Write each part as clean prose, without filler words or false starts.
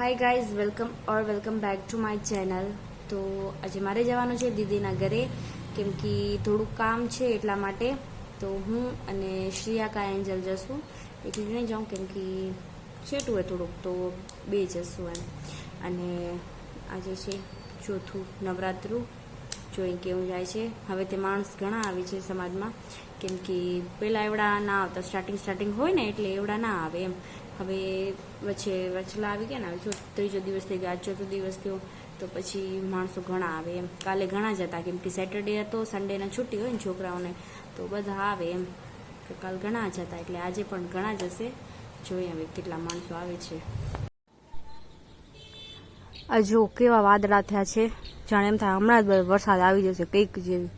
Hi guys, welcome back to my channel. તો આજે મારે જવાનું છે દીદીના ઘરે, કેમ કે થોડુંક કામ છે એટલા માટે. તો હું અને શ્રેયા કા એન્જલ જશું. એકલી નહીં જાઉં કેમ કે છેટું હોય થોડુંક, તો બે જશું એમ. અને આજે છે ચોથું નવરાત્રું, જોઈ કેવું જાય છે. હવે તે માણસ ઘણા આવે છે સમાજમાં, કેમ કે પહેલાં એવડા ના આવતા, સ્ટાર્ટિંગ હોય ને એટલે એવડા ના આવે એમ. હવે વચલા આવી ગયા ને, હવે ત્રીજો દિવસ થઈ ગયો, આજ ચોથો દિવસ થયો, તો પછી માણસો ઘણા આવે એમ. કાલે ઘણા જ હતા કેમ કે સેટરડે હતો, સન્ડેના છુટ્ટી હોય ને છોકરાઓને, તો બધા આવે એમ. તો કાલ ઘણા જ હતા એટલે આજે પણ ઘણા જ હશે. જોઈએ હવે કેટલા માણસો આવે છે. આ જો કેવા વાદળા થયા છે, જાણે એમ થાય હમણાં જ વરસાદ આવી જશે કંઈક જેવી.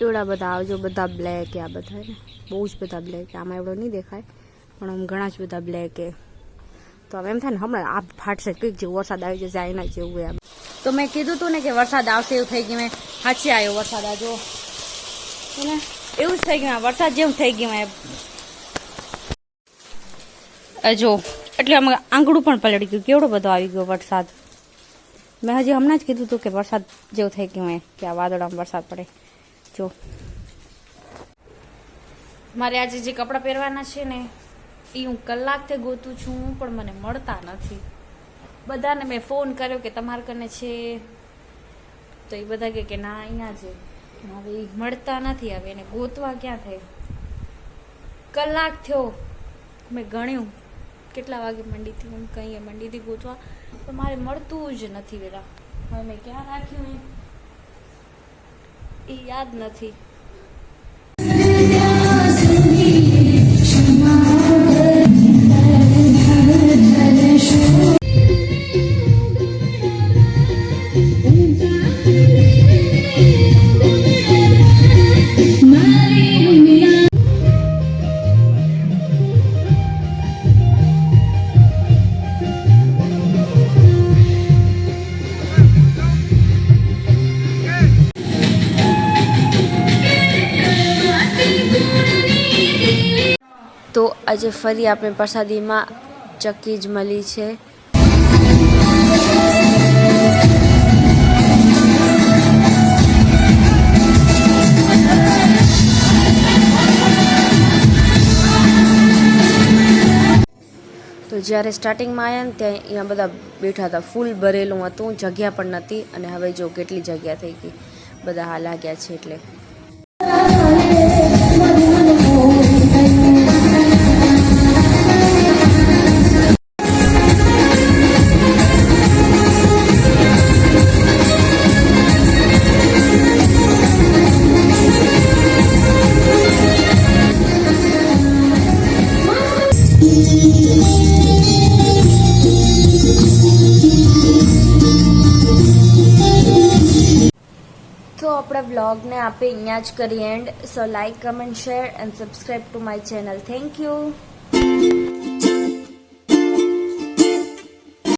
એવડા બધા આવજો, બધા બ્લેક, આ બધા ને બહુ જ બધા બ્લેક. આમાં એવડો નહીં દેખાય પણ આમ ઘણા જ બધા બ્લેક. તો હવે એમ થાય ને હમણાં આ ફાટશે, કંઈક જેવું વરસાદ આવી જશે, આઈના જેવું એમ. તો મેં કીધું હતું ને કે વરસાદ આવશે એવું થઈ ગયું. મેં સાચી આવ્યો વરસાદ. આ જો ને એવું જ થઈ ગયું, વરસાદ જેવું થઈ ગયું એમ. જો એટલે આમાં આંગળું પણ પલળી ગયું, કેવડો બધો આવી ગયો વરસાદ. મેં હજી હમણાં જ કીધું હતું કે વરસાદ જેવું થઈ ગયું એ, કે આ વાદળામાં વરસાદ પડે. જો મારે આજે જે કપડાં પહેરવાના છે ને, એ હું કલાકથી ગોતું છું પણ મને મળતા નથી. બધાને મેં ફોન કર્યો કે તમારે કને છે, તો એ બધા કહે કે ના અહીંયા છે. હવે એ મળતા નથી. હવે એને ગોતવા ક્યાં થાય? કલાક થયો મેં ગણ્યું કેટલા વાગે મંડીથી હું કંઈ મંડીથી ગોતવા, તો મારે મળતું જ નથી વેલા. હવે મેં ક્યાં રાખ્યું એ યાદ નથી. તો આજે ફરી આપણે પ્રસાદીમાં ચક્કી જ મળી છે. તો જ્યારે સ્ટાર્ટિંગમાં આવ્યા ને ત્યાં અહીંયા બધા બેઠા હતા, ફૂલ ભરેલું હતું, જગ્યા પણ નથી. અને હવે જો કેટલી જગ્યા થઈ ગઈ, બધા હા લાગ્યા છે એટલે. તો આપણા વ્લોગને આપણે અહીંયા જ કરીએ and. So like, comment, share and subscribe two my channel. Thank you.